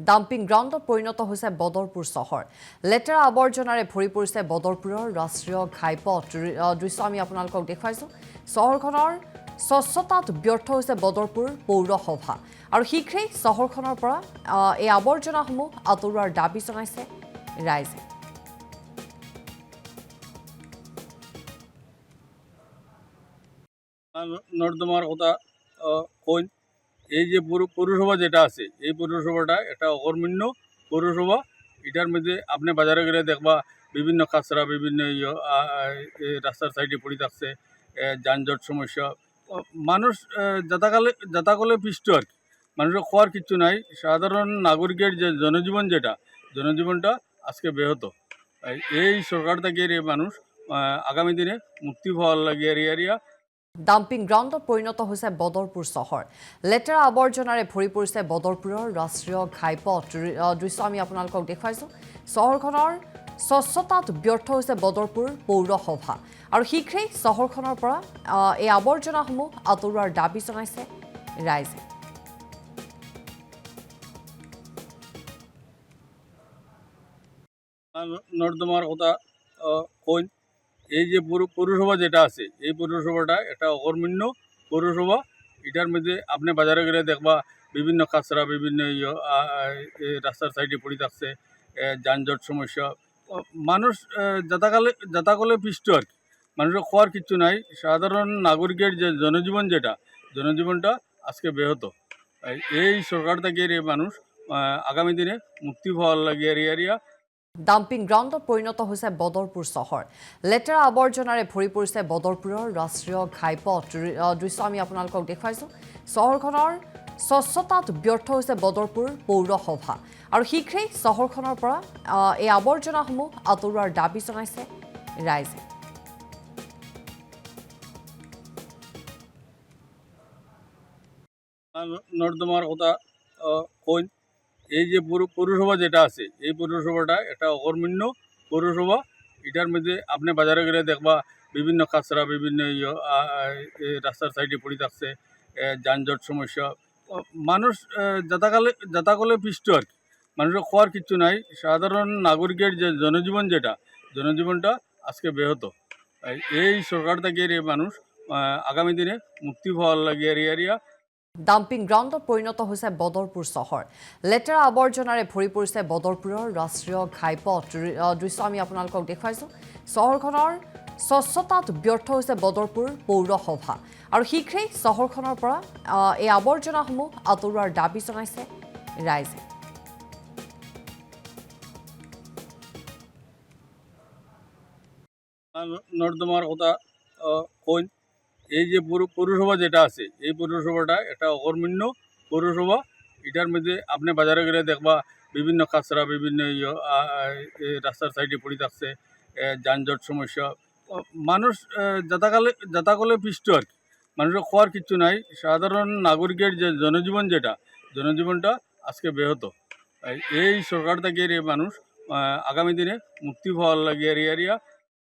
Dumping গ্ৰাউণ্ডত পৰিণত হৈছে বদৰপুৰ চহৰ। লেতেৰা আৱৰ্জনাৰে ভৰি পৰিছে বদৰপুৰৰ ৰাষ্ট্ৰীয় ঘাইপথ। দৃশ্য আমি আপোনালোকক দেখুৱাইছোঁ। চহৰখনৰ স্বচ্ছতাত ব্যৰ্থ হৈছে বদৰপুৰ পৌৰসভা আৰু শীঘ্ৰেই চহৰখনৰ পৰা এই আৱৰ্জনাসমূহ আঁতৰোৱাৰ দাবী জনাইছে ৰাইজে। নর্দমার কথা কই এই যে পৌরসভা যেটা আছে এই পৌরসভাটা একটা অকর্মণ্য পৌরসভা। এটার মধ্যে আপনি বাজারে গেলে দেখবা বিভিন্ন কাঁচরা বিভিন্ন রাস্তার সাইডে পড়ে থাকছে, যানজট সমস্যা, মানুষ যাতাকলে পিষ্ট আর কি, মানুষের খাওয়ার কিচ্ছু নাই। সাধারণ নাগরিকের যে জনজীবনটা আজকে ব্যাহত। এই সরকার থেকে এই মানুষ আগামী দিনে মুক্তি পাওয়ার লাগে এরিয়া। ডাম্পিং গ্ৰাউণ্ডত পৰিণত হৈছে বদৰপুৰ চহৰ। লেতেৰা আৱৰ্জনাৰে ভৰি পৰিছে বদৰপুৰৰ ৰাষ্ট্ৰীয় ঘাইপথ। দৃশ্য আমি আপোনালোকক দেখুৱাইছোঁ। চহৰখনৰ স্বচ্ছতাত ব্যৰ্থ হৈছে বদৰপুৰ পৌৰসভা আৰু শীঘ্ৰেই চহৰখনৰ পৰা এই আৱৰ্জনাসমূহ আঁতৰোৱাৰ দাবী জনাইছে ৰাইজে। নর্দমার কথা কই এই যে পৌরসভা যেটা আছে এই পৌরসভাটা একটা অকর্মণ্য পৌরসভা। এটার মধ্যে আপনি বাজারে গেলে দেখবা বিভিন্ন কাঁচরা বিভিন্ন রাস্তার সাইডে পড়ে থাকছে, যানজট সমস্যা, মানুষ যাতাকলে পিষ্ট আর কি, মানুষের খাওয়ার কিচ্ছু নাই। সাধারণ নাগরিকের যে জনজীবনটা আজকে ব্যাহত। এই সরকার থেকে এই মানুষ আগামী দিনে মুক্তি পাওয়ার লাগে এরিয়া। ডাম্পিং গ্ৰাউণ্ডত পৰিণত হৈছে বদৰপুৰ চহৰ। লেতেৰা আৱৰ্জনাৰে ভৰি পৰিছে বদৰপুৰৰ ৰাষ্ট্ৰীয় ঘাইপথ। দৃশ্য আমি আপোনালোকক দেখুৱাইছোঁ। চহৰখনৰ স্বচ্ছতাত ব্যৰ্থ হৈছে বদৰপুৰ পৌৰসভা আৰু শীঘ্ৰেই চহৰখনৰ পৰা এই আৱৰ্জনাসমূহ আঁতৰোৱাৰ দাবী জনাইছে ৰাইজে। নর্দমার কথা কই এই যে পৌরসভা যেটা আছে এই পৌরসভাটা একটা অকর্মণ্য পৌরসভা। এটার মধ্যে আপনি বাজারে গেলে দেখবা বিভিন্ন কাঁচরা বিভিন্ন রাস্তার সাইডে পড়ে থাকছে, যানজট সমস্যা, মানুষ যাতাকলে পিষ্ট আর কি, মানুষের খাওয়ার কিচ্ছু নাই। সাধারণ নাগরিকের যে জনজীবনটা আজকে ব্যাহত। এই সরকার থেকে এই মানুষ আগামী দিনে মুক্তি পাওয়ার লাগে এরিয়া। ডাম্পিং গ্ৰাউণ্ডত পৰিণত হৈছে বদৰপুৰ চহৰ। লেতেৰা আৱৰ্জনাৰে ভৰি পৰিছে বদৰপুৰৰ ৰাষ্ট্ৰীয় ঘাইপথ। দৃশ্য আমি আপোনালোকক দেখুৱাইছোঁ। চহৰখনৰ স্বচ্ছতাত ব্যৰ্থ হৈছে বদৰপুৰ পৌৰসভা আৰু শীঘ্ৰেই চহৰখনৰ পৰা এই আৱৰ্জনাসমূহ আঁতৰোৱাৰ দাবী জনাইছে ৰাইজে। নর্দমার কথা কই এই যে পৌরসভা যেটা আছে এই পৌরসভাটা একটা অকর্মণ্য পৌরসভা। এটার মধ্যে আপনি বাজারে গেলে দেখবা বিভিন্ন কাঁচরা বিভিন্ন রাস্তার সাইডে পড়ে থাকছে, যানজট সমস্যা, মানুষ যাতাকলে পিষ্ট আর কি, মানুষের খাওয়ার কিচ্ছু নাই। সাধারণ নাগরিকের যে জনজীবনটা আজকে ব্যাহত। এই সরকার থেকে এই মানুষ আগামী দিনে মুক্তি পাওয়ার লাগে এরিয়া।